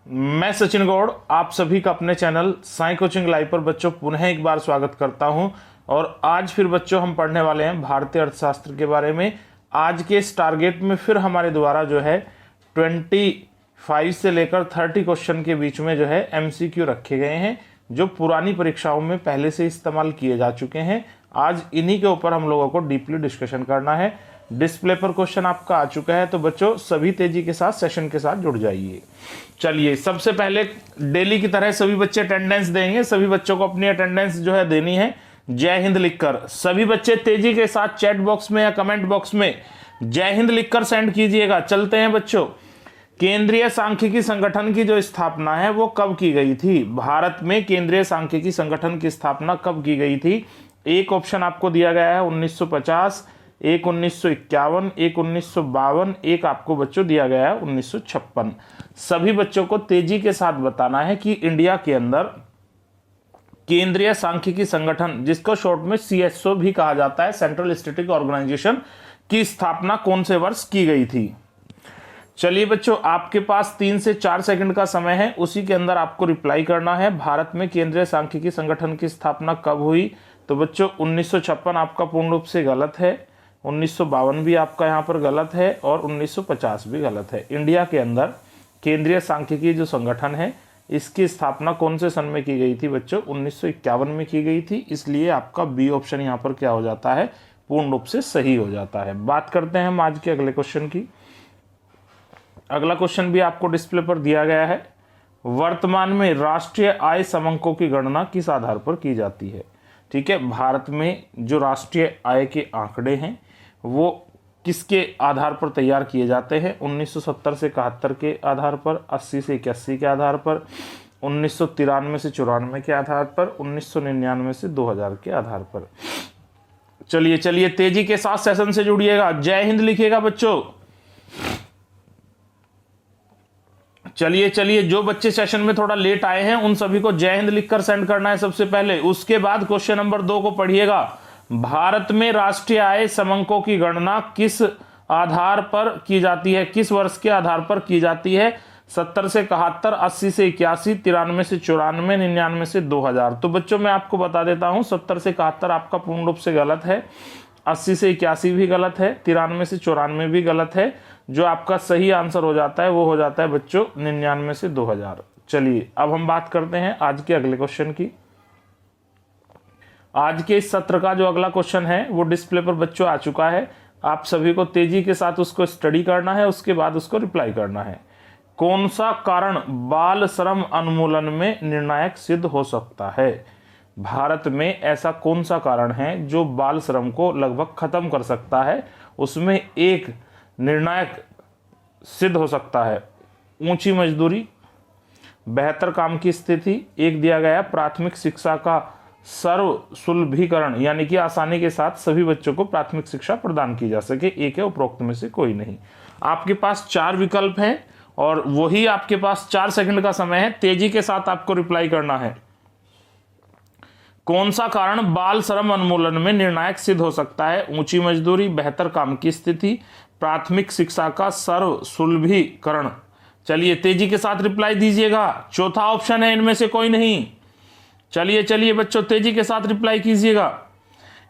मैं सचिन गौड़ आप सभी का अपने चैनल साई कोचिंग लाइव पर बच्चों पुनः एक बार स्वागत करता हूं। और आज फिर बच्चों हम पढ़ने वाले हैं भारतीय अर्थशास्त्र के बारे में। आज के इस टारगेट में फिर हमारे द्वारा जो है 25 से लेकर 30 क्वेश्चन के बीच में जो है MCQ रखे गए हैं, जो पुरानी परीक्षाओं में पहले से इस्तेमाल किए जा चुके हैं। आज इन्हीं के ऊपर हम लोगों को डीपली डिस्कशन करना है। डिस्प्ले पर क्वेश्चन आपका आ चुका है, तो बच्चों सभी तेजी के साथ सेशन के साथ जुड़ जाइए। चलिए, सबसे पहले डेली की तरह सभी बच्चे अटेंडेंस देंगे। सभी बच्चों को अपनी अटेंडेंस जो है देनी है जय हिंद लिखकर। सभी बच्चे तेजी के साथ चैट बॉक्स में या कमेंट बॉक्स में जय हिंद लिखकर सेंड कीजिएगा। चलते हैं बच्चों, केंद्रीय सांख्यिकी संगठन की जो स्थापना है वो कब की गई थी? भारत में केंद्रीय सांख्यिकी संगठन की स्थापना कब की गई थी? एक ऑप्शन आपको दिया गया है 1950, एक 1951, एक 1952, एक आपको बच्चों दिया गया है 1956। सभी बच्चों को तेजी के साथ बताना है कि इंडिया के अंदर केंद्रीय सांख्यिकी संगठन, जिसको शॉर्ट में CSO भी कहा जाता है, सेंट्रल स्टैटिस्टिकल ऑर्गेनाइजेशन, की स्थापना कौन से वर्ष की गई थी? चलिए बच्चों, आपके पास 3 से 4 सेकंड का समय है, उसी के अंदर आपको रिप्लाई करना है। भारत में केंद्रीय सांख्यिकी संगठन की स्थापना कब हुई? तो बच्चों 1956 आपका पूर्ण रूप से गलत है, 1952 भी आपका यहाँ पर गलत है और 1950 भी गलत है। इंडिया के अंदर केंद्रीय सांख्यिकी जो संगठन है, इसकी स्थापना कौन से सन में की गई थी बच्चों? 1951 में की गई थी। इसलिए आपका बी ऑप्शन यहाँ पर क्या हो जाता है? पूर्ण रूप से सही हो जाता है। बात करते हैं हम आज के अगले क्वेश्चन की। अगला क्वेश्चन भी आपको डिस्प्ले पर दिया गया है। वर्तमान में राष्ट्रीय आय समंकों की गणना किस आधार पर की जाती है? ठीक है, भारत में जो राष्ट्रीय आय के आंकड़े हैं वो किसके आधार पर तैयार किए जाते हैं? 1970 से 71 के आधार पर, 80 से 81 के आधार पर, 1993 से 94 के आधार पर, 1999 से 2000 के आधार पर। चलिए चलिए, तेजी के साथ सेशन से जुड़िएगा, जय हिंद लिखिएगा बच्चों। चलिए चलिए, जो बच्चे सेशन में थोड़ा लेट आए हैं उन सभी को जय हिंद लिखकर सेंड करना है सबसे पहले। उसके बाद क्वेश्चन नंबर 2 को पढ़िएगा। भारत में राष्ट्रीय आय समंकों की गणना किस आधार पर की जाती है? किस वर्ष के आधार पर की जाती है? 70 से 71, 80 से 81, 93 से 94, 99 से 2000। तो बच्चों मैं आपको बता देता हूं, 70 से 71 आपका पूर्ण रूप से गलत है, 80 से 81 भी गलत है, 93 से 94 भी गलत है। जो आपका सही आंसर हो जाता है वो हो जाता है बच्चों 99 से 2000। चलिए अब हम बात करते हैं आज के अगले क्वेश्चन की। आज के इस सत्र का जो अगला क्वेश्चन है वो डिस्प्ले पर बच्चों आ चुका है। आप सभी को तेजी के साथ उसको स्टडी करना है, उसके बाद उसको रिप्लाई करना है। कौन सा कारण बाल श्रम उन्मूलन में निर्णायक सिद्ध हो सकता है? भारत में ऐसा कौन सा कारण है जो बाल श्रम को लगभग खत्म कर सकता है? उसमें एक निर्णायक सिद्ध हो सकता है। ऊंची मजदूरी, बेहतर काम की स्थिति, एक दिया गया प्राथमिक शिक्षा का सर्व सुलभीकरण, यानी कि आसानी के साथ सभी बच्चों को प्राथमिक शिक्षा प्रदान की जा सके। एक है, उपरोक्त में से कोई नहीं। आपके पास 4 विकल्प हैं और वही आपके पास 4 सेकंड का समय है। तेजी के साथ आपको रिप्लाई करना है। कौन सा कारण बाल श्रम उन्मूलन में निर्णायक सिद्ध हो सकता है? ऊंची मजदूरी, बेहतर काम की स्थिति, प्राथमिक शिक्षा का सर्व सुलभीकरण। चलिए तेजी के साथ रिप्लाई दीजिएगा। चौथा ऑप्शन है, इनमें से कोई नहीं। चलिए चलिए बच्चों, तेजी के साथ रिप्लाई कीजिएगा।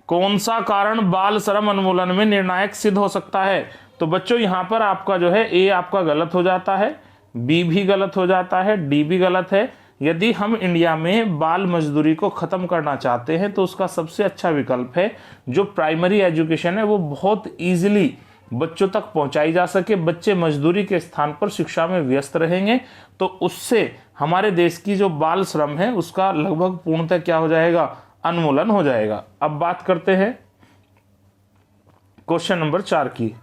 कौन सा कारण बाल श्रम उन्मूलन में निर्णायक सिद्ध हो सकता है? तो बच्चों यहां पर आपका जो है ए आपका गलत हो जाता है, बी भी गलत हो जाता है, डी भी गलत है। यदि हम इंडिया में बाल मजदूरी को खत्म करना चाहते हैं तो उसका सबसे अच्छा विकल्प है जो प्राइमरी एजुकेशन है वो बहुत इजीली बच्चों तक पहुंचाई जा सके। बच्चे मजदूरी के स्थान पर शिक्षा में व्यस्त रहेंगे तो उससे हमारे देश की जो बाल श्रम है उसका लगभग पूर्णतः क्या हो जाएगा? उन्मूलन हो जाएगा। अब बात करते हैं क्वेश्चन नंबर 4 की।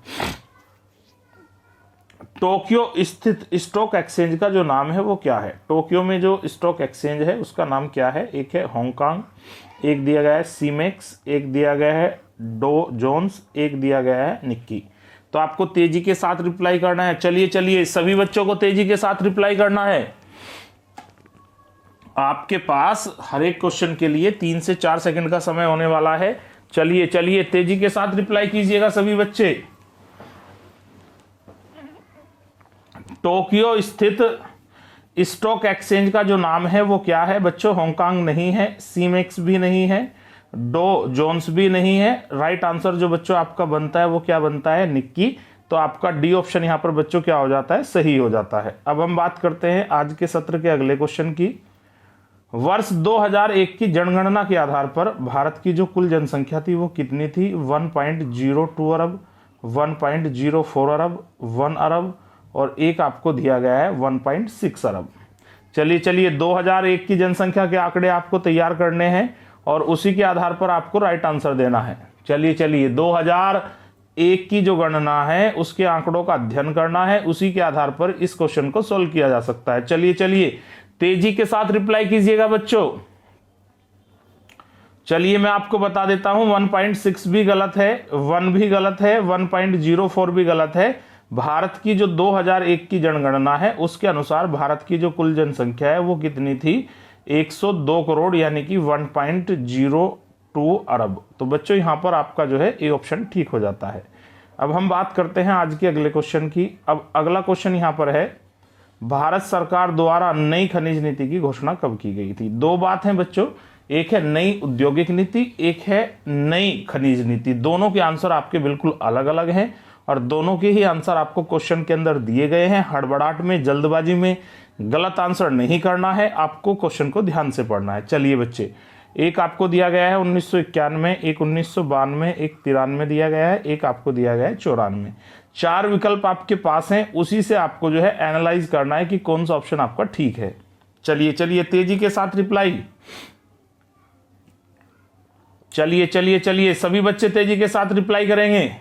टोक्यो स्थित स्टॉक एक्सचेंज का जो नाम है वो क्या है? टोक्यो में जो स्टॉक एक्सचेंज है उसका नाम क्या है? एक है हांगकांग, एक दिया गया है सीमेक्स, एक दिया गया है डो जोन्स, एक दिया गया है निक्की। तो आपको तेजी के साथ रिप्लाई करना है। चलिए चलिए, सभी बच्चों को तेजी के साथ रिप्लाई करना है। आपके पास हर एक क्वेश्चन के लिए 3 से 4 सेकंड का समय होने वाला है। चलिए चलिए, तेजी के साथ रिप्लाई कीजिएगा सभी बच्चे। टोक्यो स्थित स्टॉक एक्सचेंज का जो नाम है वो क्या है बच्चों? हांगकांग नहीं है, सीमेक्स भी नहीं है, डो जोन्स भी नहीं है। राइट आंसर जो बच्चों आपका बनता है वो क्या बनता है? निक्की। तो आपका डी ऑप्शन यहां पर बच्चों क्या हो जाता है? सही हो जाता है। अब हम बात करते हैं आज के सत्र के अगले क्वेश्चन की। वर्ष 2001 की जनगणना के आधार पर भारत की जो कुल जनसंख्या थी वो कितनी थी? 1.02 अरब, 1.04 अरब, 1 अरब और एक आपको दिया गया है 1.6 अरब। चलिए 2001 की जनसंख्या के आंकड़े आपको तैयार करने हैं और उसी के आधार पर आपको राइट आंसर देना है। चलिए 2001 की जो गणना है उसके आंकड़ों का अध्ययन करना है, उसी के आधार पर इस क्वेश्चन को सोल्व किया जा सकता है। चलिए तेजी के साथ रिप्लाई कीजिएगा बच्चों। चलिए मैं आपको बता देता हूं 1.6 भी गलत है, 1 भी गलत है, 1.04 भी गलत है। भारत की जो 2001 की जनगणना है उसके अनुसार भारत की जो कुल जनसंख्या है वो कितनी थी? 102 करोड़ यानी कि 1.02 अरब। तो बच्चों यहां पर आपका जो है ए ऑप्शन ठीक हो जाता है। अब हम बात करते हैं आज के अगले क्वेश्चन की। अब अगला क्वेश्चन यहां पर है, भारत सरकार द्वारा नई खनिज नीति की घोषणा कब की गई थी? दो बात है बच्चों, एक है नई औद्योगिक नीति, एक है नई खनिज नीति। दोनों के आंसर आपके बिल्कुल अलग अलग हैं और दोनों के ही आंसर आपको क्वेश्चन के अंदर दिए गए हैं। हड़बड़ाहट में, जल्दबाजी में गलत आंसर नहीं करना है, आपको क्वेश्चन को ध्यान से पढ़ना है। चलिए बच्चे, एक आपको दिया गया है 1991, एक 1992, एक 93 दिया गया है, एक आपको दिया गया है 94। 4 विकल्प आपके पास हैं, उसी से आपको जो है एनालाइज करना है कि कौन सा ऑप्शन आपका ठीक है। चलिए तेजी के साथ रिप्लाई। चलिए सभी बच्चे तेजी के साथ रिप्लाई करेंगे।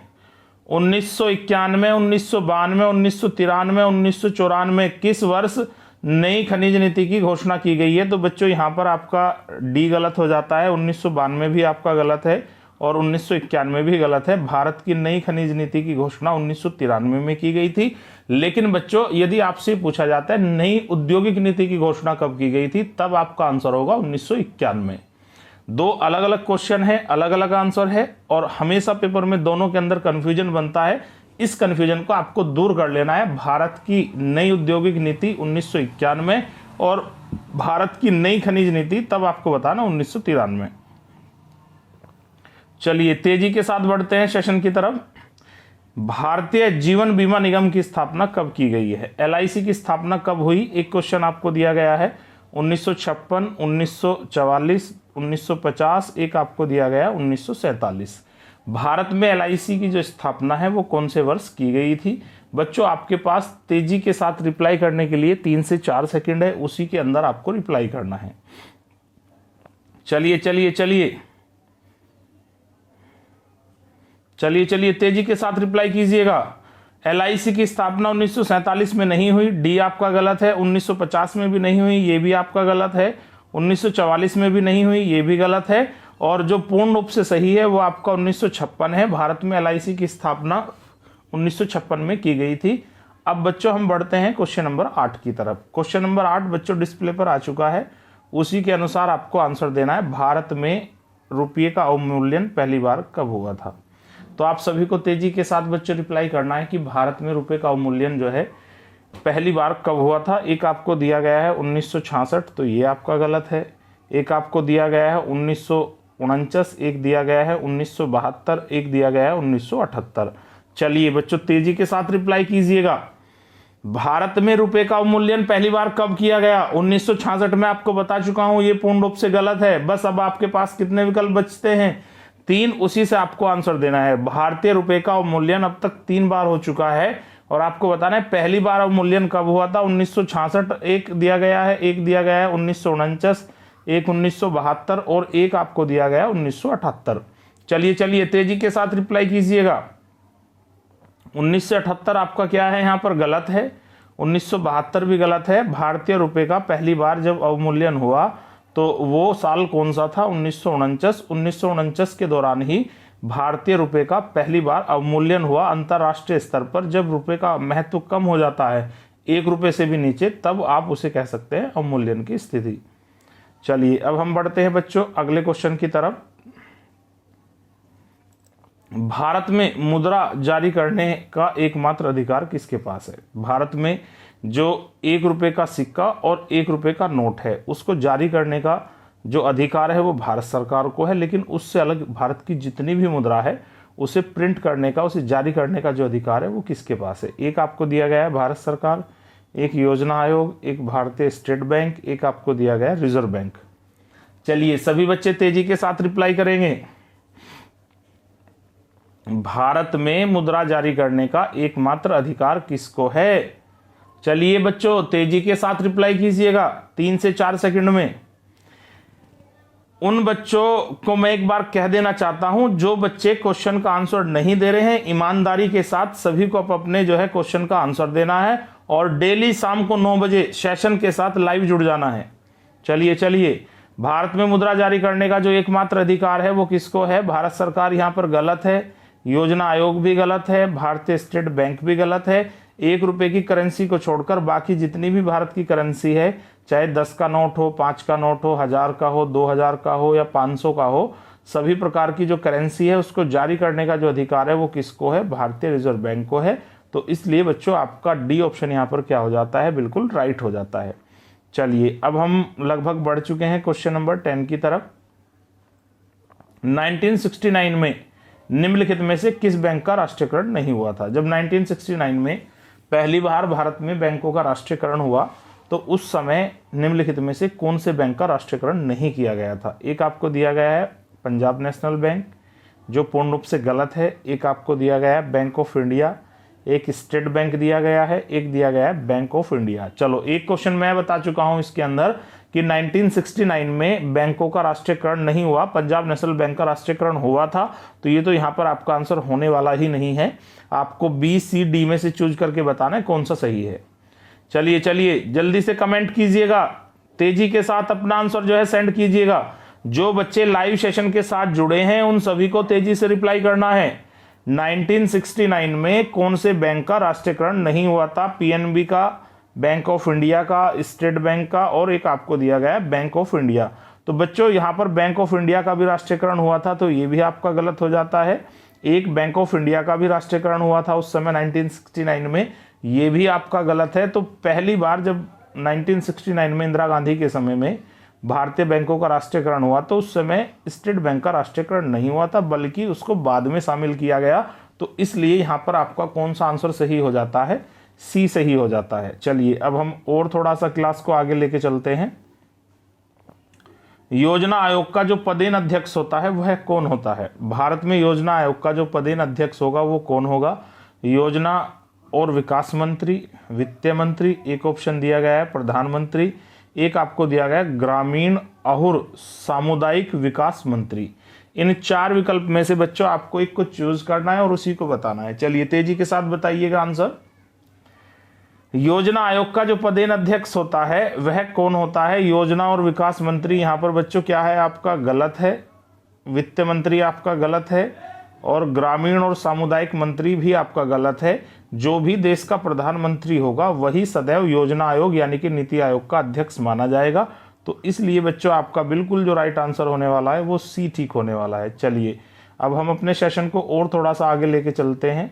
1991, 1992, 1993, 1994 किस वर्ष नई खनिज नीति की घोषणा की गई है? तो बच्चों यहां पर आपका डी गलत हो जाता है, 1992 भी आपका गलत है और 1991 भी गलत है। भारत की नई खनिज नीति की घोषणा 1993 में की गई थी। लेकिन बच्चों यदि आपसे पूछा जाता है नई औद्योगिक नीति की घोषणा कब की गई थी, तब आपका आंसर होगा 1991। दो अलग अलग क्वेश्चन है, अलग अलग आंसर है और हमेशा पेपर में दोनों के अंदर कंफ्यूजन बनता है। इस कंफ्यूजन को आपको दूर कर लेना है। भारत की नई औद्योगिक नीति 1991 और भारत की नई खनिज नीति तब आपको बताना 1993। चलिए तेजी के साथ बढ़ते हैं सेशन की तरफ। भारतीय जीवन बीमा निगम की स्थापना कब की गई है? LIC की स्थापना कब हुई? एक क्वेश्चन आपको दिया गया है 1956, 1944, 1950, एक आपको दिया गया 1947। भारत में LIC की जो स्थापना है वो कौन से वर्ष की गई थी? बच्चों आपके पास तेजी के साथ रिप्लाई करने के लिए 3 से 4 सेकंड है, उसी के अंदर आपको रिप्लाई करना है। चलिए तेजी के साथ रिप्लाई कीजिएगा। LIC की स्थापना 1947 में नहीं हुई, डी आपका गलत है। 1950 में भी नहीं हुई, ये भी आपका गलत है। 1944 में भी नहीं हुई, ये भी गलत है। और जो पूर्ण रूप से सही है वो आपका 1956 है। भारत में LIC की स्थापना 1956 में की गई थी। अब बच्चों हम बढ़ते हैं क्वेश्चन नंबर 8 की तरफ। क्वेश्चन नंबर 8 बच्चों डिस्प्ले पर आ चुका है, उसी के अनुसार आपको आंसर देना है। भारत में रुपये का अवमूल्यन पहली बार कब हुआ था? तो आप सभी को तेजी के साथ बच्चों रिप्लाई करना है कि भारत में रुपये का अवमूल्यन जो है पहली बार कब हुआ था। एक आपको दिया गया है 1966, तो ये आपका गलत है। एक आपको दिया गया है 1949, एक दिया गया है 1972, एक दिया गया है 1978। चलिए बच्चों तेजी के साथ रिप्लाई कीजिएगा। भारत में रुपए का अवमूल्यन पहली बार कब किया गया? 1966 में आपको बता चुका हूं, ये पूर्ण रूप से गलत है। बस अब आपके पास कितने विकल्प बचते हैं? 3, उसी से आपको आंसर देना है। भारतीय रुपए का अवमूल्यन अब तक 3 बार हो चुका है और आपको बताना है पहली बार अवमूल्यन कब हुआ था। 1966 एक दिया गया है, एक दिया गया है 1949, एक 1972 और एक आपको दिया गया 1978। चलिए तेजी के साथ रिप्लाई कीजिएगा। 1978 आपका क्या है? यहाँ पर गलत है। 1972 भी गलत है। भारतीय रुपए का पहली बार जब अवमूल्यन हुआ तो वो साल कौन सा था? 1949। 1949 के दौरान ही भारतीय रुपए का पहली बार अवमूल्यन हुआ अंतरराष्ट्रीय स्तर पर। जब रुपए का महत्व कम हो जाता है 1 रुपए से भी नीचे, तब आप उसे कह सकते हैं अवमूल्यन की स्थिति। चलिए अब हम बढ़ते हैं बच्चों अगले क्वेश्चन की तरफ। भारत में मुद्रा जारी करने का एकमात्र अधिकार किसके पास है? भारत में जो 1 रुपये का सिक्का और 1 रुपये का नोट है उसको जारी करने का जो अधिकार है वो भारत सरकार को है, लेकिन उससे अलग भारत की जितनी भी मुद्रा है उसे प्रिंट करने का, उसे जारी करने का जो अधिकार है वो किसके पास है? एक आपको दिया गया है भारत सरकार, एक योजना आयोग, एक भारतीय स्टेट बैंक, एक आपको दिया गया है रिजर्व बैंक। चलिए सभी बच्चे तेजी के साथ रिप्लाई करेंगे। भारत में मुद्रा जारी करने का एकमात्र अधिकार किसको है? चलिए बच्चों तेजी के साथ रिप्लाई कीजिएगा 3 से 4 सेकंड में। उन बच्चों को मैं एक बार कह देना चाहता हूं जो बच्चे क्वेश्चन का आंसर नहीं दे रहे हैं, ईमानदारी के साथ सभी को अपने जो है क्वेश्चन का आंसर देना है और डेली शाम को 9 बजे सेशन के साथ लाइव जुड़ जाना है। चलिए भारत में मुद्रा जारी करने का जो एकमात्र अधिकार है वो किसको है? भारत सरकार यहां पर गलत है, योजना आयोग भी गलत है, भारतीय स्टेट बैंक भी गलत है। 1 रुपये की करेंसी को छोड़कर बाकी जितनी भी भारत की करेंसी है, चाहे 10 का नोट हो, 5 का नोट हो, 1000 का हो, 2000 का हो या 500 का हो, सभी प्रकार की जो करेंसी है उसको जारी करने का जो अधिकार है वो किसको है? भारतीय रिजर्व बैंक को है। तो इसलिए बच्चों आपका डी ऑप्शन यहाँ पर क्या हो जाता है? बिल्कुल राइट हो जाता है। चलिए अब हम लगभग बढ़ चुके हैं क्वेश्चन नंबर 10 की तरफ। 1969 में निम्नलिखित में से किस बैंक का राष्ट्रीयकरण नहीं हुआ था? जब 1969 में पहली बार भारत में बैंकों का राष्ट्रीयकरण हुआ तो उस समय निम्नलिखित में से कौन से बैंक का राष्ट्रीयकरण नहीं किया गया था? एक आपको दिया गया है पंजाब नेशनल बैंक, जो पूर्ण रूप से गलत है। एक आपको दिया गया है बैंक ऑफ इंडिया, एक स्टेट बैंक दिया गया है, एक दिया गया है बैंक ऑफ इंडिया। चलो एक क्वेश्चन मैं बता चुका हूं इसके अंदर कि 1969 में बैंकों का राष्ट्रीयकरण नहीं हुआ, पंजाब नेशनल बैंक का राष्ट्रीयकरण हुआ था। तो ये तो यहाँ पर आपका आंसर होने वाला ही नहीं है। आपको बी सी डी में से चूज करके बताना है कौन सा सही है। चलिए जल्दी से कमेंट कीजिएगा, तेजी के साथ अपना आंसर जो है सेंड कीजिएगा। जो बच्चे लाइव सेशन के साथ जुड़े हैं उन सभी को तेजी से रिप्लाई करना है। 1969 में कौन से बैंक का राष्ट्रीयकरण नहीं हुआ था? पीएनबी का, बैंक ऑफ इंडिया का, स्टेट बैंक का और एक आपको दिया गया है बैंक ऑफ इंडिया। तो बच्चों यहाँ पर बैंक ऑफ इंडिया का भी राष्ट्रीयकरण हुआ था, तो ये भी आपका गलत हो जाता है। एक बैंक ऑफ इंडिया का भी राष्ट्रीयकरण हुआ था उस समय 1969 में, ये भी आपका गलत है। तो पहली बार जब 1969 में इंदिरा गांधी के समय में भारतीय बैंकों का राष्ट्रीयकरण हुआ तो उस समय स्टेट बैंक का राष्ट्रीयकरण नहीं हुआ था, बल्कि उसको बाद में शामिल किया गया। तो इसलिए यहाँ पर आपका कौन सा आंसर सही हो जाता है? सी सही हो जाता है। चलिए अब हम और थोड़ा सा क्लास को आगे लेके चलते हैं। योजना आयोग का जो पदेन अध्यक्ष होता है वह कौन होता है? भारत में योजना आयोग का जो पदेन अध्यक्ष होगा वो कौन होगा? योजना और विकास मंत्री, वित्त मंत्री, एक ऑप्शन दिया गया है प्रधानमंत्री, एक आपको दिया गया है ग्रामीण और सामुदायिक विकास मंत्री। इन 4 विकल्प में से बच्चों आपको एक को चूज करना है और उसी को बताना है। चलिए तेजी के साथ बताइएगा आंसर। योजना आयोग का जो पदेन अध्यक्ष होता है वह कौन होता है? योजना और विकास मंत्री यहाँ पर बच्चों क्या है आपका? गलत है। वित्त मंत्री आपका गलत है और ग्रामीण और सामुदायिक मंत्री भी आपका गलत है। जो भी देश का प्रधानमंत्री होगा वही सदैव योजना आयोग यानी कि नीति आयोग का अध्यक्ष माना जाएगा। तो इसलिए बच्चों आपका बिल्कुल जो राइट आंसर होने वाला है वो सी ठीक होने वाला है। चलिए अब हम अपने सेशन को और थोड़ा सा आगे लेके चलते हैं।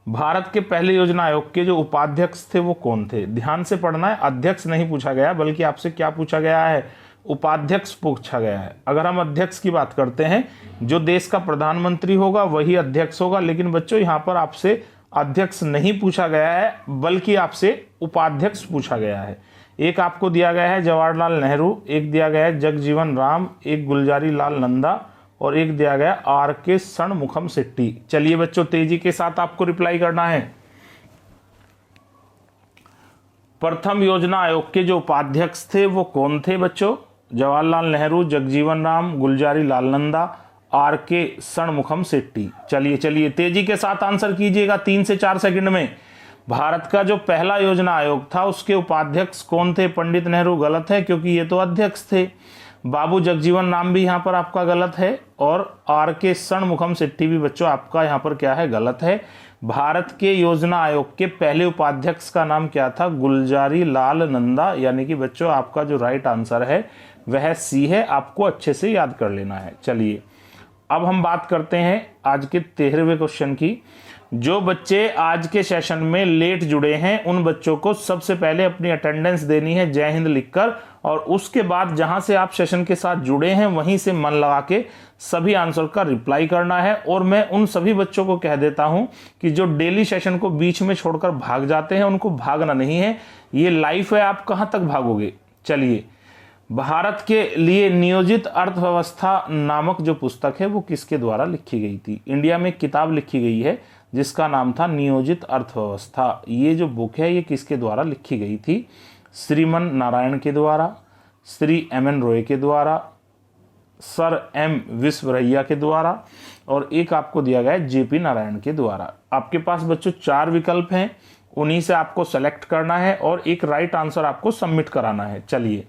भारत के पहले योजना आयोग के जो उपाध्यक्ष थे वो कौन थे? ध्यान से पढ़ना है, अध्यक्ष नहीं पूछा गया बल्कि आपसे क्या पूछा गया है? उपाध्यक्ष पूछा गया है। अगर हम अध्यक्ष की बात करते हैं, जो देश का प्रधानमंत्री होगा वही अध्यक्ष होगा, लेकिन बच्चों यहाँ पर आपसे अध्यक्ष नहीं पूछा गया है बल्कि आपसे उपाध्यक्ष पूछा गया है। एक आपको दिया गया है जवाहरलाल नेहरू, एक दिया गया है जगजीवन राम, एक गुलजारी लाल नंदा और एक दिया गया आर के षणमुखम शेट्टी। चलिए बच्चों तेजी के साथ आपको रिप्लाई करना है। प्रथम योजना आयोग के जो उपाध्यक्ष थे वो कौन थे बच्चों? जवाहरलाल नेहरू, जगजीवन राम, गुलजारी लाल नंदा, आर के षणमुखम शेट्टी। चलिए तेजी के साथ आंसर कीजिएगा 3 से 4 सेकंड में। भारत का जो पहला योजना आयोग था उसके उपाध्यक्ष कौन थे? पंडित नेहरू गलत है क्योंकि ये तो अध्यक्ष थे। बाबू जगजीवन राम भी यहाँ पर आपका गलत है और आर के षणमुखम शेट्टी भी बच्चों आपका यहाँ पर क्या है? गलत है। भारत के योजना आयोग के पहले उपाध्यक्ष का नाम क्या था? गुलजारी लाल नंदा, यानी कि बच्चों आपका जो राइट आंसर है वह सी है। आपको अच्छे से याद कर लेना है। चलिए अब हम बात करते हैं आज के 13वें क्वेश्चन की। जो बच्चे आज के सेशन में लेट जुड़े हैं उन बच्चों को सबसे पहले अपनी अटेंडेंस देनी है जय हिंद लिखकर, और उसके बाद जहां से आप सेशन के साथ जुड़े हैं वहीं से मन लगा के सभी आंसर का रिप्लाई करना है। और मैं उन सभी बच्चों को कह देता हूं कि जो डेली सेशन को बीच में छोड़कर भाग जाते हैं उनको भागना नहीं है, ये लाइफ है, आप कहां तक भागोगे। चलिए, भारत के लिए नियोजित अर्थव्यवस्था नामक जो पुस्तक है वो किसके द्वारा लिखी गई थी। इंडिया में एक किताब लिखी गई है जिसका नाम था नियोजित अर्थव्यवस्था। ये जो बुक है ये किसके द्वारा लिखी गई थी। श्रीमन नारायण के द्वारा, श्री एम.एन. रॉय के द्वारा, सर एम विश्वरैया के द्वारा, और एक आपको दिया गया है जे.पी. नारायण के द्वारा। आपके पास बच्चों 4 विकल्प हैं, उन्हीं से आपको सेलेक्ट करना है और एक राइट आंसर आपको सबमिट कराना है। चलिए,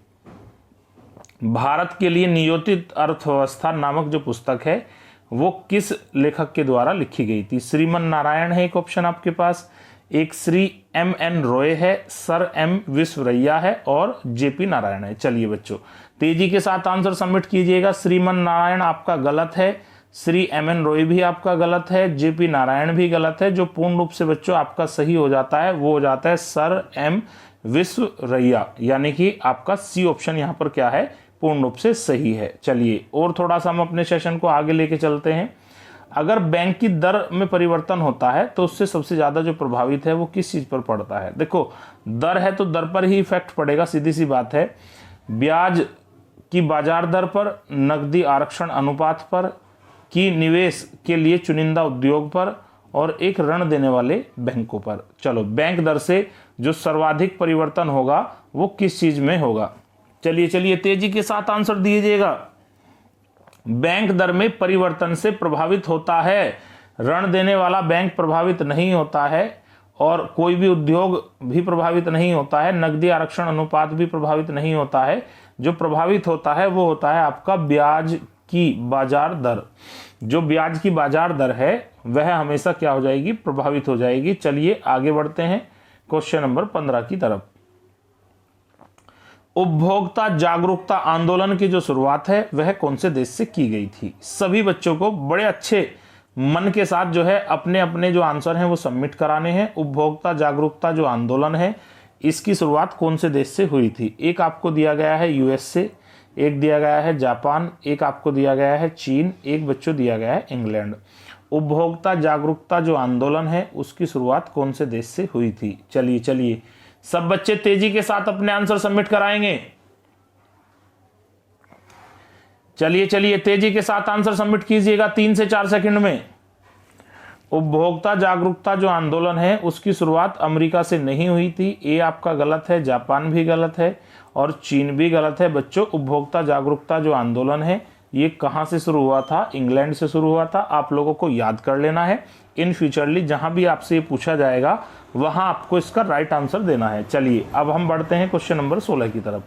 भारत के लिए नियोजित अर्थव्यवस्था नामक जो पुस्तक है वो किस लेखक के द्वारा लिखी गई थी। श्रीमन नारायण है एक ऑप्शन आपके पास, एक श्री एम.एन. रॉय है, सर एम विश्वरैया है और जे.पी. नारायण है। चलिए बच्चों, तेजी के साथ आंसर सबमिट कीजिएगा। श्रीमन नारायण आपका गलत है, श्री एम.एन. रॉय भी आपका गलत है, जे.पी. नारायण भी गलत है। जो पूर्ण रूप से बच्चों आपका सही हो जाता है वो हो जाता है सर एम विश्वरैया, यानी कि आपका सी ऑप्शन यहाँ पर क्या है, पूर्ण रूप से सही है। चलिए, और थोड़ा सा हम अपने सेशन को आगे लेके चलते हैं। अगर बैंक की दर में परिवर्तन होता है तो उससे सबसे ज्यादा जो प्रभावित है वो किस चीज पर पड़ता है। देखो, दर है तो दर पर ही इफेक्ट पड़ेगा, सीधी सी बात है। ब्याज की बाजार दर पर, नकदी आरक्षण अनुपात पर, की निवेश के लिए चुनिंदा उद्योग पर, और एक ऋण देने वाले बैंकों पर। चलो, बैंक दर से जो सर्वाधिक परिवर्तन होगा वो किस चीज में होगा। चलिए तेजी के साथ आंसर दीजिएगा। बैंक दर में परिवर्तन से प्रभावित होता है, ऋण देने वाला बैंक प्रभावित नहीं होता है, और कोई भी उद्योग भी प्रभावित नहीं होता है, नकदी आरक्षण अनुपात भी प्रभावित नहीं होता है। जो प्रभावित होता है वो होता है आपका ब्याज की बाजार दर। जो ब्याज की बाजार दर है वह हमेशा क्या हो जाएगी, प्रभावित हो जाएगी। चलिए आगे बढ़ते हैं क्वेश्चन नंबर 15 की तरफ। उपभोक्ता जागरूकता आंदोलन की जो शुरुआत है वह कौन से देश से की गई थी। सभी बच्चों को बड़े अच्छे मन के साथ जो है अपने अपने जो आंसर हैं वो सबमिट कराने हैं। उपभोक्ता जागरूकता जो आंदोलन है इसकी शुरुआत कौन से देश से हुई थी। एक आपको दिया गया है यूएस से, एक दिया गया है जापान, एक आपको दिया गया है चीन, एक बच्चों दिया गया है इंग्लैंड। उपभोक्ता जागरूकता जो आंदोलन है उसकी शुरुआत कौन से देश से हुई थी। चलिए सब बच्चे तेजी के साथ अपने आंसर सबमिट कराएंगे। चलिए तेजी के साथ आंसर सबमिट कीजिएगा 3 से 4 सेकंड में। उपभोक्ता जागरूकता जो आंदोलन है उसकी शुरुआत अमेरिका से नहीं हुई थी, ये आपका गलत है। जापान भी गलत है और चीन भी गलत है। बच्चों, उपभोक्ता जागरूकता जो आंदोलन है ये कहां से शुरू हुआ था, इंग्लैंड से शुरू हुआ था। आप लोगों को याद कर लेना है। इन फ्यूचरली जहां भी आपसे ये पूछा जाएगा वहां आपको इसका राइट आंसर देना है। चलिए अब हम बढ़ते हैं क्वेश्चन नंबर 16 की तरफ।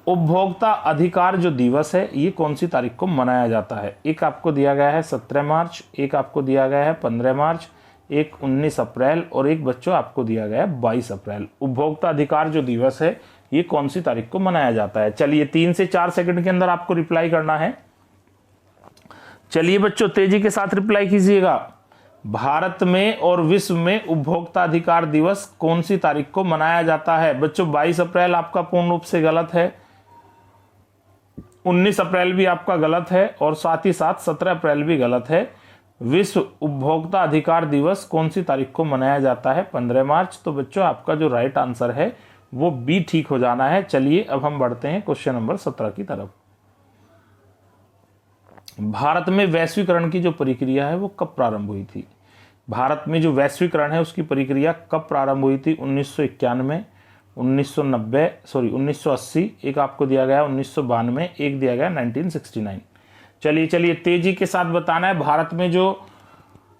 उपभोक्ता अधिकार जो दिवस है ये कौन सी तारीख को मनाया जाता है। एक आपको दिया गया है 17 मार्च, एक आपको दिया गया है 15 मार्च, एक 19 अप्रैल और एक बच्चों आपको दिया गया है 22 अप्रैल। उपभोक्ता अधिकार जो दिवस है ये कौन सी तारीख को मनाया जाता है। चलिए 3 से 4 सेकंड के अंदर आपको रिप्लाई करना है। चलिए बच्चों तेजी के साथ रिप्लाई कीजिएगा। भारत में और विश्व में उपभोक्ता अधिकार दिवस कौन सी तारीख को मनाया जाता है। बच्चों 22 अप्रैल आपका पूर्ण रूप से गलत है, 19 अप्रैल भी आपका गलत है और साथ ही साथ 17 अप्रैल भी गलत है। विश्व उपभोक्ता अधिकार दिवस कौन सी तारीख को मनाया जाता है, 15 मार्च। तो बच्चों आपका जो राइट आंसर है वो बी ठीक हो जाना है। चलिए अब हम बढ़ते हैं क्वेश्चन नंबर 17 की तरफ। भारत में वैश्वीकरण की जो प्रक्रिया है वो कब प्रारंभ हुई थी। भारत में जो वैश्वीकरण है उसकी प्रक्रिया कब प्रारंभ हुई थी। 1991, 1980, एक आपको दिया गया 1992, एक दिया गया 1969। चलिए तेजी के साथ बताना है भारत में जो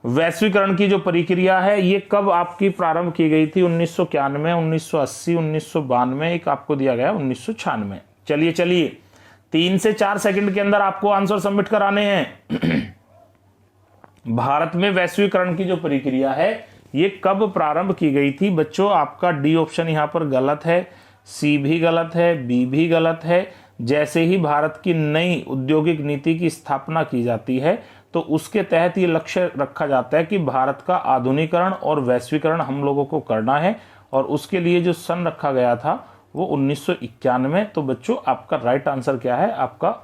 वैश्वीकरण की जो प्रक्रिया है ये कब आपकी प्रारंभ की गई थी। 1991, 1980, 1992, एक आपको दिया गया 1996। चलिए 3 से 4 सेकंड के अंदर आपको आंसर सबमिट कराने हैं। भारत में वैश्वीकरण की जो प्रक्रिया है ये कब प्रारंभ की गई थी। बच्चों आपका डी ऑप्शन यहां पर गलत है, सी भी गलत है, बी भी गलत है। जैसे ही भारत की नई औद्योगिक नीति की स्थापना की जाती है तो उसके तहत ये लक्ष्य रखा जाता है कि भारत का आधुनिकीकरण और वैश्वीकरण हम लोगों को करना है, और उसके लिए जो सन रखा गया था वो 1991। तो बच्चों आपका राइट आंसर क्या है, आपका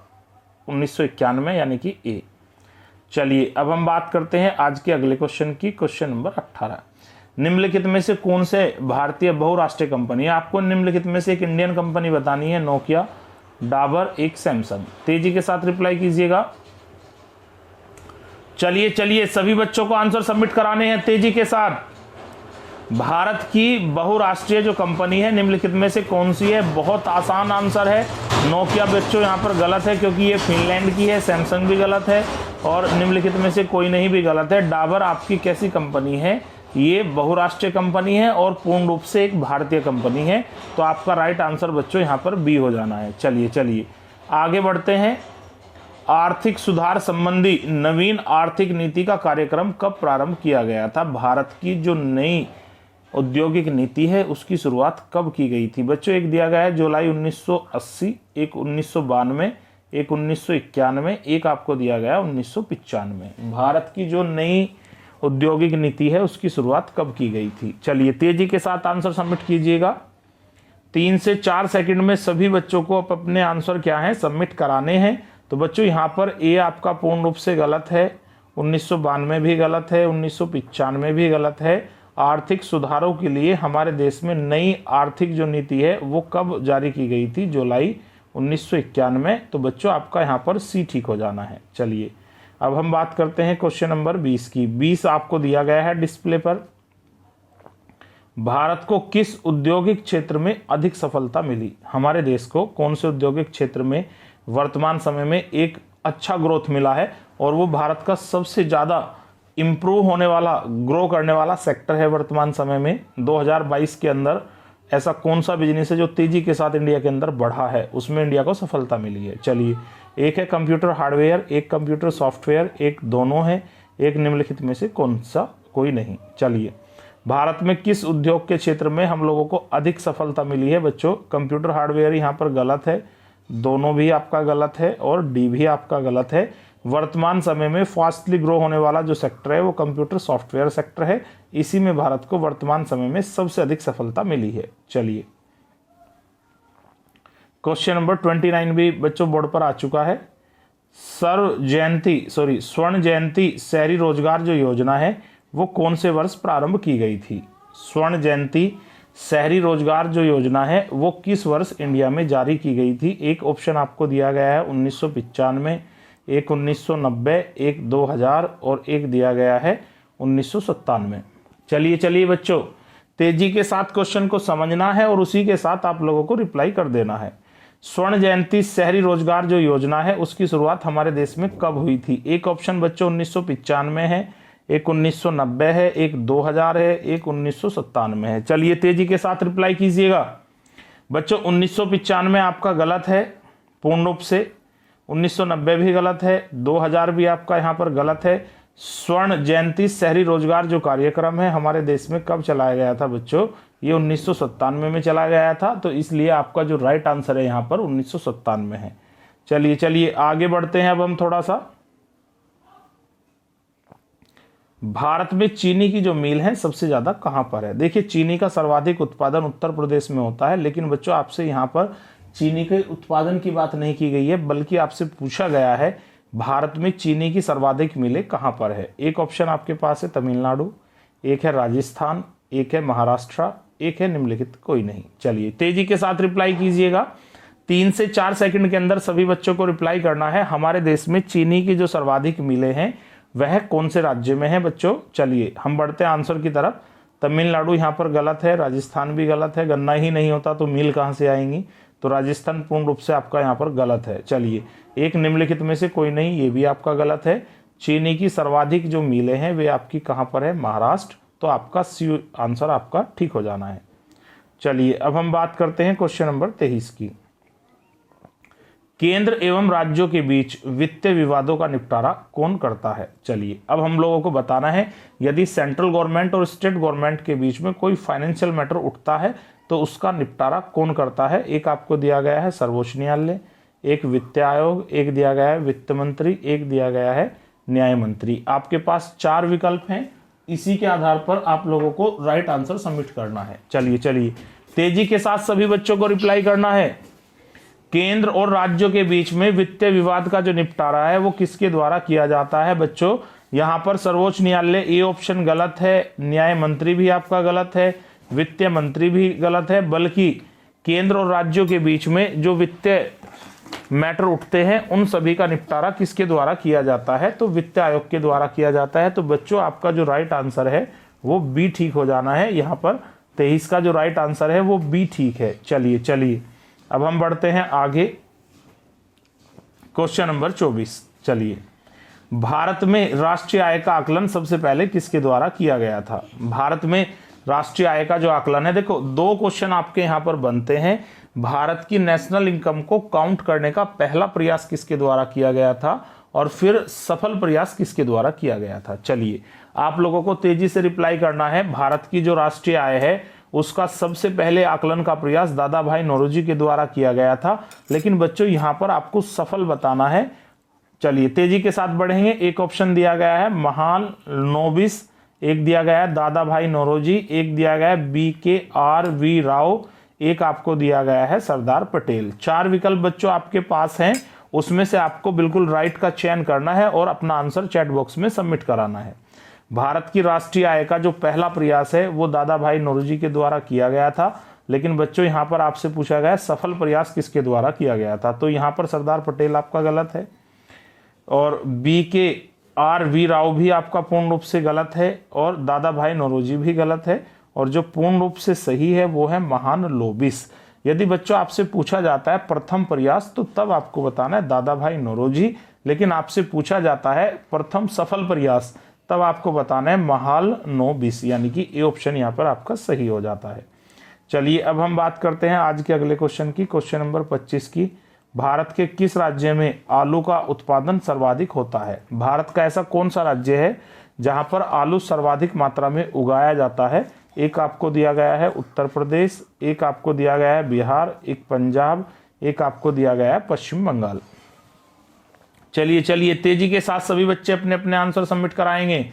1991 यानी कि ए। चलिए अब हम बात करते हैं आज के अगले क्वेश्चन की, क्वेश्चन नंबर 18। निम्नलिखित में से कौन से भारतीय बहुराष्ट्रीय कंपनी है? आपको निम्नलिखित में से एक इंडियन कंपनी बतानी है, नोकिया, डाबर, एक सैमसंग। तेजी के साथ रिप्लाई कीजिएगा। चलिए सभी बच्चों को आंसर सबमिट कराने हैं तेजी के साथ। भारत की बहुराष्ट्रीय जो कंपनी है निम्नलिखित में से कौन सी है? बहुत आसान आंसर है, नोकिया बच्चों यहाँ पर गलत है क्योंकि ये फिनलैंड की है। सैमसंग भी गलत है और निम्नलिखित में से कोई नहीं भी गलत है। डाबर आपकी कैसी कंपनी है? ये बहुराष्ट्रीय कंपनी है और पूर्ण रूप से एक भारतीय कंपनी है। तो आपका राइट आंसर बच्चों यहाँ पर बी हो जाना है। चलिए आगे बढ़ते हैं। आर्थिक सुधार संबंधी नवीन आर्थिक नीति का कार्यक्रम कब प्रारंभ किया गया था? भारत की जो नई औद्योगिक नीति है उसकी शुरुआत कब की गई थी? बच्चों एक दिया गया है जुलाई 1980, एक 1992, एक 1991, एक आपको दिया गया 1995। भारत की जो नई औद्योगिक नीति है उसकी शुरुआत कब की गई थी? चलिए तेजी के साथ आंसर सबमिट कीजिएगा। 3 से 4 सेकंड में सभी बच्चों को अपने आंसर क्या है सबमिट कराने हैं। तो बच्चों यहाँ पर ए आपका पूर्ण रूप से गलत है, 1992 भी गलत है, 1995 भी गलत है। आर्थिक सुधारों के लिए हमारे देश में नई आर्थिक जो नीति है वो कब जारी की गई थी? जुलाई 1991। तो बच्चों आपका यहाँ पर सी ठीक हो जाना है। चलिए अब हम बात करते हैं क्वेश्चन नंबर 20 की। 20 आपको दिया गया है डिस्प्ले पर। भारत को किस औद्योगिक क्षेत्र में अधिक सफलता मिली? हमारे देश को कौन से औद्योगिक क्षेत्र में वर्तमान समय में एक अच्छा ग्रोथ मिला है और वो भारत का सबसे ज़्यादा इम्प्रूव होने वाला, ग्रो करने वाला सेक्टर है वर्तमान समय में? 2022 के अंदर ऐसा कौन सा बिजनेस है जो तेजी के साथ इंडिया के अंदर बढ़ा है, उसमें इंडिया को सफलता मिली है? चलिए एक है कंप्यूटर हार्डवेयर, एक कंप्यूटर सॉफ्टवेयर, एक दोनों है, एक निम्नलिखित में से कौन सा कोई नहीं। चलिए भारत में किस उद्योग के क्षेत्र में हम लोगों को अधिक सफलता मिली है? बच्चों कंप्यूटर हार्डवेयर यहाँ पर गलत है, दोनों भी आपका गलत है और डी भी आपका गलत है। वर्तमान समय में फास्टली ग्रो होने वाला जो सेक्टर है वो कंप्यूटर सॉफ्टवेयर सेक्टर है, इसी में भारत को वर्तमान समय में सबसे अधिक सफलता मिली है। चलिए क्वेश्चन नंबर 29 भी बच्चों बोर्ड पर आ चुका है। स्वर्ण जयंती शहरी रोजगार जो योजना है वो कौन से वर्ष प्रारंभ की गई थी? स्वर्ण जयंती शहरी रोजगार जो योजना है वो किस वर्ष इंडिया में जारी की गई थी? एक ऑप्शन आपको दिया गया है 1995, एक 1990, एक 2000 और एक दिया गया है 1997। चलिए बच्चों तेजी के साथ क्वेश्चन को समझना है और उसी के साथ आप लोगों को रिप्लाई कर देना है। स्वर्ण जयंती शहरी रोजगार जो योजना है उसकी शुरुआत हमारे देश में कब हुई थी? एक ऑप्शन बच्चों 1995 है, एक 1990 है, एक 2000 है, एक 1997 है। चलिए तेजी के साथ रिप्लाई कीजिएगा। बच्चों 1995 आपका गलत है पूर्ण रूप से, 1990 भी गलत है, 2000 भी आपका यहाँ पर गलत है। स्वर्ण जयंती शहरी रोजगार जो कार्यक्रम है हमारे देश में कब चलाया गया था बच्चों? ये 1997 में चलाया गया था, तो इसलिए आपका जो राइट आंसर है यहाँ पर 1997 है। चलिए आगे बढ़ते हैं। अब हम थोड़ा सा भारत में चीनी की जो मिल है सबसे ज़्यादा कहाँ पर है? देखिए चीनी का सर्वाधिक उत्पादन उत्तर प्रदेश में होता है, लेकिन बच्चों आपसे यहाँ पर चीनी के उत्पादन की बात नहीं की गई है, बल्कि आपसे पूछा गया है भारत में चीनी की सर्वाधिक मिलें कहाँ पर है। एक ऑप्शन आपके पास है तमिलनाडु, एक है राजस्थान, एक है महाराष्ट्र, एक है निम्नलिखित कोई नहीं। चलिए तेजी के साथ रिप्लाई कीजिएगा। 3 से 4 सेकंड के अंदर सभी बच्चों को रिप्लाई करना है। हमारे देश में चीनी की जो सर्वाधिक मिलें हैं वह कौन से राज्य में है बच्चों? चलिए हम बढ़ते हैं आंसर की तरफ। तमिलनाडु यहाँ पर गलत है, राजस्थान भी गलत है, गन्ना ही नहीं होता तो मिल कहाँ से आएंगी? तो राजस्थान पूर्ण रूप से आपका यहाँ पर गलत है। चलिए एक निम्नलिखित में से कोई नहीं, ये भी आपका गलत है। चीनी की सर्वाधिक जो मिलें हैं वे आपकी कहाँ पर है? महाराष्ट्र। तो आपका सी आंसर आपका ठीक हो जाना है। चलिए अब हम बात करते हैं क्वेश्चन नंबर 23 की। केंद्र एवं राज्यों के बीच वित्तीय विवादों का निपटारा कौन करता है? चलिए अब हम लोगों को बताना है यदि सेंट्रल गवर्नमेंट और स्टेट गवर्नमेंट के बीच में कोई फाइनेंशियल मैटर उठता है तो उसका निपटारा कौन करता है? एक आपको दिया गया है सर्वोच्च न्यायालय, एक वित्त आयोग, एक दिया गया है वित्त मंत्री, एक दिया गया है न्याय मंत्री। आपके पास 4 विकल्प हैं, इसी के आधार पर आप लोगों को राइट आंसर सबमिट करना है। चलिए तेजी के साथ सभी बच्चों को रिप्लाई करना है। केंद्र और राज्यों के बीच में वित्तीय विवाद का जो निपटारा है वो किसके द्वारा किया जाता है बच्चों? यहां पर सर्वोच्च न्यायालय, ये ऑप्शन गलत है, न्याय मंत्री भी आपका गलत है, वित्तीय मंत्री भी गलत है, बल्कि केंद्र और राज्यों के बीच में जो वित्तीय मैटर उठते हैं उन सभी का निपटारा किसके द्वारा किया जाता है? तो वित्त आयोग के द्वारा किया जाता है। तो बच्चों आपका जो राइट आंसर है वो बी ठीक हो जाना है। यहाँ पर 23 का जो राइट आंसर है वो बी ठीक है। चलिए अब हम बढ़ते हैं आगे। Question number 24। चलिए, भारत में राष्ट्रीय आय का आकलन सबसे पहले किसके द्वारा किया गया था? भारत में राष्ट्रीय आय का जो आकलन है, देखो 2 क्वेश्चन आपके यहाँ पर बनते हैं। भारत की नेशनल इनकम को काउंट करने का पहला प्रयास किसके द्वारा किया गया था और फिर सफल प्रयास किसके द्वारा किया गया था? चलिए, आप लोगों को तेजी से रिप्लाई करना है। भारत की जो राष्ट्रीय आय है उसका सबसे पहले आकलन का प्रयास दादा भाई नौरोजी के द्वारा किया गया था, लेकिन बच्चों यहां पर आपको सफल बताना है। चलिए तेजी के साथ बढ़ेंगे। एक ऑप्शन दिया गया है महालनोबिस, एक दिया गया है दादा भाई नौरोजी, एक दिया गया है BKRV राव, एक आपको दिया गया है सरदार पटेल। 4 विकल्प बच्चों आपके पास हैं, उसमें से आपको बिल्कुल राइट का चयन करना है और अपना आंसर चैट बॉक्स में सबमिट कराना है। भारत की राष्ट्रीय आय का जो पहला प्रयास है वो दादा भाई नौरोजी के द्वारा किया गया था, लेकिन बच्चों यहाँ पर आपसे पूछा गया सफल प्रयास किसके द्वारा किया गया था? तो यहाँ पर सरदार पटेल आपका गलत है और BKRV राव भी आपका पूर्ण रूप से गलत है और दादा भाई नौरोजी भी गलत है, और जो पूर्ण रूप से सही है वो है महालनोबिस। यदि बच्चों आपसे पूछा जाता है प्रथम प्रयास तो तब आपको बताना है दादा भाई नौरोजी, लेकिन आपसे पूछा जाता है प्रथम सफल प्रयास तब आपको बताना है महालनोबिस, यानी कि ए ऑप्शन यहाँ पर आपका सही हो जाता है। चलिए अब हम बात करते हैं आज के अगले क्वेश्चन की, क्वेश्चन नंबर 25 की। भारत के किस राज्य में आलू का उत्पादन सर्वाधिक होता है? भारत का ऐसा कौन सा राज्य है जहां पर आलू सर्वाधिक मात्रा में उगाया जाता है? एक आपको दिया गया है उत्तर प्रदेश, एक आपको दिया गया है बिहार, एक पंजाब, एक आपको दिया गया है पश्चिम बंगाल। चलिए तेजी के साथ सभी बच्चे अपने अपने आंसर सबमिट कराएंगे।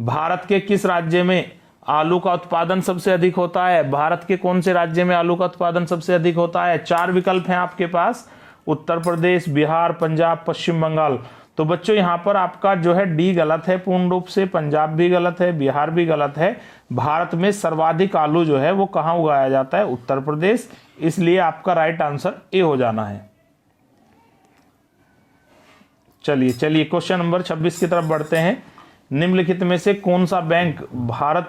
भारत के किस राज्य में आलू का उत्पादन सबसे अधिक होता है? भारत के कौन से राज्य में आलू का उत्पादन सबसे अधिक होता है? 4 विकल्प हैं आपके पास, उत्तर प्रदेश, बिहार, पंजाब, पश्चिम बंगाल। तो बच्चों यहाँ पर आपका जो है डी गलत है पूर्ण रूप से, पंजाब भी गलत है, बिहार भी गलत है। भारत में सर्वाधिक आलू जो है वो कहाँ उगाया जाता है? उत्तर प्रदेश, इसलिए आपका राइट आंसर ए हो जाना है। चलिए क्वेश्चन नंबर 26 की तरफ बढ़ते हैं। निम्नलिखित में से कौन सा बैंक भारत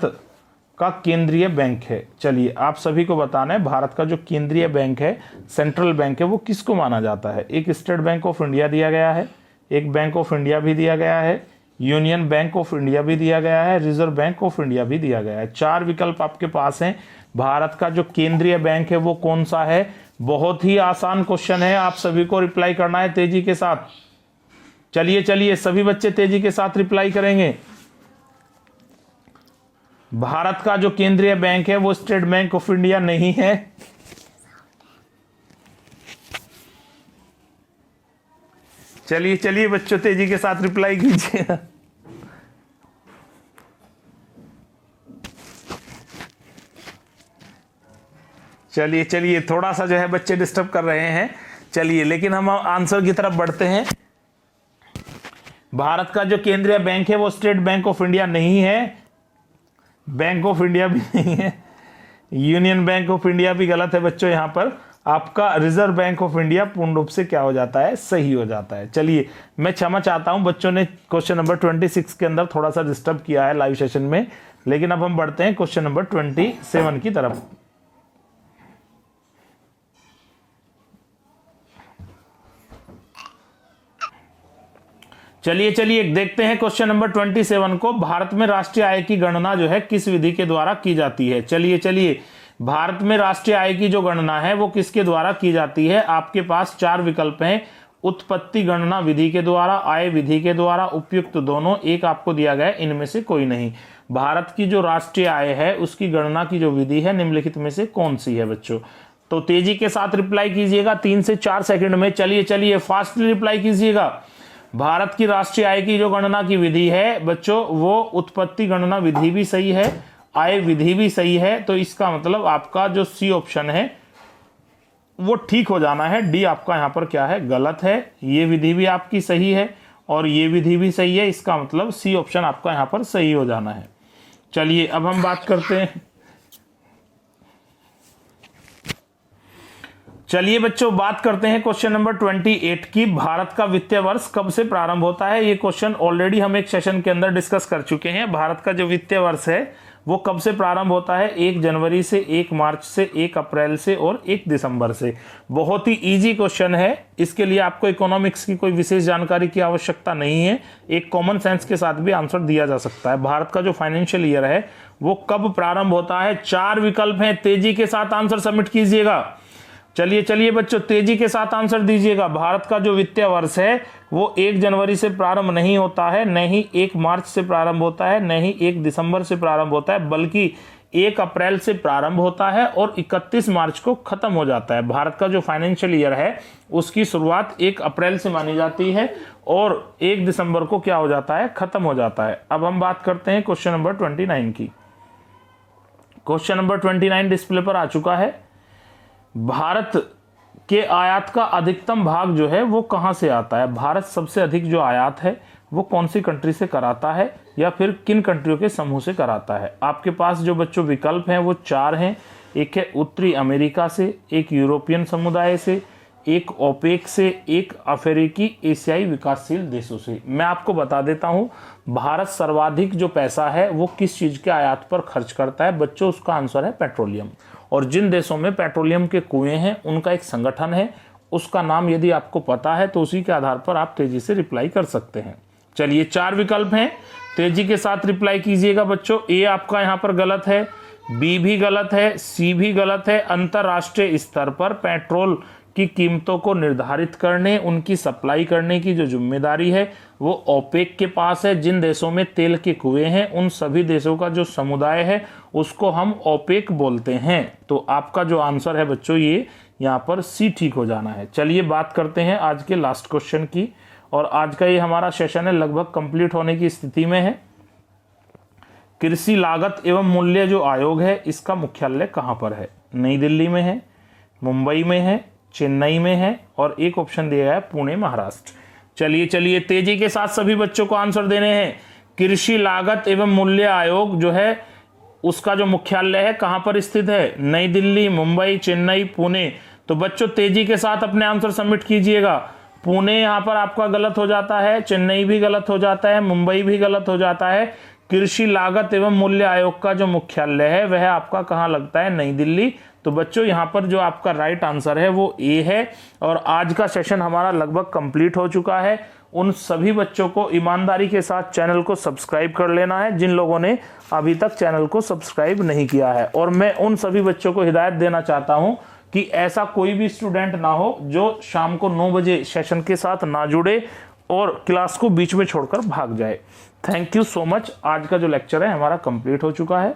का केंद्रीय बैंक है? चलिए आप सभी को बताना है भारत का जो केंद्रीय बैंक है, सेंट्रल बैंक है, वो किसको माना जाता है? एक स्टेट बैंक ऑफ इंडिया दिया गया है, एक बैंक ऑफ इंडिया भी दिया गया है, यूनियन बैंक ऑफ इंडिया भी दिया गया है, रिजर्व बैंक ऑफ इंडिया भी दिया गया है। 4 विकल्प आपके पास हैं। भारत का जो केंद्रीय बैंक है वो कौन सा है? बहुत ही आसान क्वेश्चन है, आप सभी को रिप्लाई करना है तेजी के साथ। चलिए सभी बच्चे तेजी के साथ रिप्लाई करेंगे। भारत का जो केंद्रीय बैंक है वो स्टेट बैंक ऑफ इंडिया नहीं है। चलिए बच्चों तेजी के साथ रिप्लाई कीजिए। चलिए थोड़ा सा जो है बच्चे डिस्टर्ब कर रहे हैं। चलिए लेकिन हम आंसर की तरफ बढ़ते हैं। भारत का जो केंद्रीय बैंक है वो स्टेट बैंक ऑफ इंडिया नहीं है, बैंक ऑफ इंडिया भी नहीं है, यूनियन बैंक ऑफ इंडिया भी गलत है बच्चों। यहां पर आपका रिजर्व बैंक ऑफ इंडिया पूर्ण रूप से क्या हो जाता है? सही हो जाता है। चलिए मैं क्षमा चाहता हूं, बच्चों ने क्वेश्चन नंबर 26 के अंदर थोड़ा सा डिस्टर्ब किया है लाइव सेशन में, लेकिन अब हम बढ़ते हैं क्वेश्चन नंबर 27 की तरफ। चलिए देखते हैं क्वेश्चन नंबर 27 को। भारत में राष्ट्रीय आय की गणना जो है किस विधि के द्वारा की जाती है? चलिए भारत में राष्ट्रीय आय की जो गणना है वो किसके द्वारा की जाती है? आपके पास 4 विकल्प हैं, उत्पत्ति गणना विधि के द्वारा, आय विधि के द्वारा, उपयुक्त दोनों, एक आपको दिया गया है इनमें से कोई नहीं। भारत की जो राष्ट्रीय आय है उसकी गणना की जो विधि है निम्नलिखित में से कौन सी है बच्चों? तो तेजी के साथ रिप्लाई कीजिएगा 3 से 4 सेकंड में। चलिए फास्टली रिप्लाई कीजिएगा। भारत की राष्ट्रीय आय की जो गणना की विधि है बच्चों, वो उत्पत्ति गणना विधि भी सही है, आय विधि भी सही है। तो इसका मतलब आपका जो सी ऑप्शन है वो ठीक हो जाना है। डी आपका यहां पर क्या है, गलत है। ये विधि भी आपकी सही है और ये विधि भी सही है, इसका मतलब सी ऑप्शन आपका यहां पर सही हो जाना है। चलिए अब हम बात करते हैं, चलिए बच्चों बात करते हैं क्वेश्चन नंबर 28 की। भारत का वित्तीय वर्ष कब से प्रारंभ होता है? ये क्वेश्चन ऑलरेडी हम एक सेशन के अंदर डिस्कस कर चुके हैं। भारत का जो वित्तीय वर्ष है वो कब से प्रारंभ होता है? 1 जनवरी से, 1 मार्च से, 1 अप्रैल से और 1 दिसंबर से। बहुत ही इजी क्वेश्चन है, इसके लिए आपको इकोनॉमिक्स की कोई विशेष जानकारी की आवश्यकता नहीं है, एक कॉमन सेंस के साथ भी आंसर दिया जा सकता है। भारत का जो फाइनेंशियल ईयर है वो कब प्रारंभ होता है? 4 विकल्प हैं, तेजी के साथ आंसर सबमिट कीजिएगा। चलिए बच्चों तेजी के साथ आंसर दीजिएगा। भारत का जो वित्तीय वर्ष है वो 1 जनवरी से प्रारंभ नहीं होता है, न ही 1 मार्च से प्रारंभ होता है, न ही 1 दिसंबर से प्रारंभ होता है, बल्कि 1 अप्रैल से प्रारंभ होता है और 31 मार्च को खत्म हो जाता है। भारत का जो फाइनेंशियल ईयर है उसकी शुरुआत 1 अप्रैल से मानी जाती है और 1 दिसंबर को क्या हो जाता है, खत्म हो जाता है। अब हम बात करते हैं क्वेश्चन नंबर 29 की। क्वेश्चन नंबर 29 डिस्प्ले पर आ चुका है। भारत के आयात का अधिकतम भाग जो है वो कहां से आता है? भारत सबसे अधिक जो आयात है वो कौन सी कंट्री से कराता है या फिर किन कंट्रियों के समूह से कराता है? आपके पास जो बच्चों विकल्प हैं वो 4 हैं। एक है उत्तरी अमेरिका से, एक यूरोपियन समुदाय से, एक ओपेक से, एक अफ्रीकी एशियाई विकासशील देशों से। मैं आपको बता देता हूं भारत सर्वाधिक जो पैसा है वो किस चीज के आयात पर खर्च करता है बच्चों? उसका आंसर है पेट्रोलियम। और जिन देशों में पेट्रोलियम के कुएं हैं उनका एक संगठन है, उसका नाम यदि आपको पता है तो उसी के आधार पर आप तेजी से रिप्लाई कर सकते हैं। चलिए 4 विकल्प हैं, तेजी के साथ रिप्लाई कीजिएगा बच्चों। ए आपका यहां पर गलत है, बी भी गलत है, सी भी गलत है। अंतरराष्ट्रीय स्तर पर पेट्रोल की कीमतों को निर्धारित करने, उनकी सप्लाई करने की जो जिम्मेदारी है वो ओपेक के पास है। जिन देशों में तेल के कुएं हैं उन सभी देशों का जो समुदाय है उसको हम ओपेक बोलते हैं। तो आपका जो आंसर है बच्चों ये यहाँ पर सी ठीक हो जाना है। चलिए बात करते हैं आज के लास्ट क्वेश्चन की, और आज का ये हमारा सेशन है लगभग कंप्लीट होने की स्थिति में है। कृषि लागत एवं मूल्य जो आयोग है इसका मुख्यालय कहाँ पर है? नई दिल्ली में है, मुंबई में है, चेन्नई में है और एक ऑप्शन दिया है पुणे महाराष्ट्र। चलिए तेजी के साथ सभी बच्चों को आंसर देने हैं। कृषि लागत एवं मूल्य आयोग जो है उसका जो मुख्यालय है कहां पर स्थित है? नई दिल्ली, मुंबई, चेन्नई, पुणे। तो बच्चों तेजी के साथ अपने आंसर सबमिट कीजिएगा। पुणे यहां पर आपका गलत हो जाता है, चेन्नई भी गलत हो जाता है, मुंबई भी गलत हो जाता है। कृषि लागत एवं मूल्य आयोग का जो मुख्यालय है वह आपका कहां लगता है? नई दिल्ली। तो बच्चों यहां पर जो आपका राइट आंसर है वो ए है। और आज का सेशन हमारा लगभग कंप्लीट हो चुका है। उन सभी बच्चों को ईमानदारी के साथ चैनल को सब्सक्राइब कर लेना है जिन लोगों ने अभी तक चैनल को सब्सक्राइब नहीं किया है। और मैं उन सभी बच्चों को हिदायत देना चाहता हूं कि ऐसा कोई भी स्टूडेंट ना हो जो शाम को 9 बजे सेशन के साथ ना जुड़े और क्लास को बीच में छोड़कर भाग जाए। Thank you so much. आज का जो लेक्चर है हमारा कंप्लीट हो चुका है।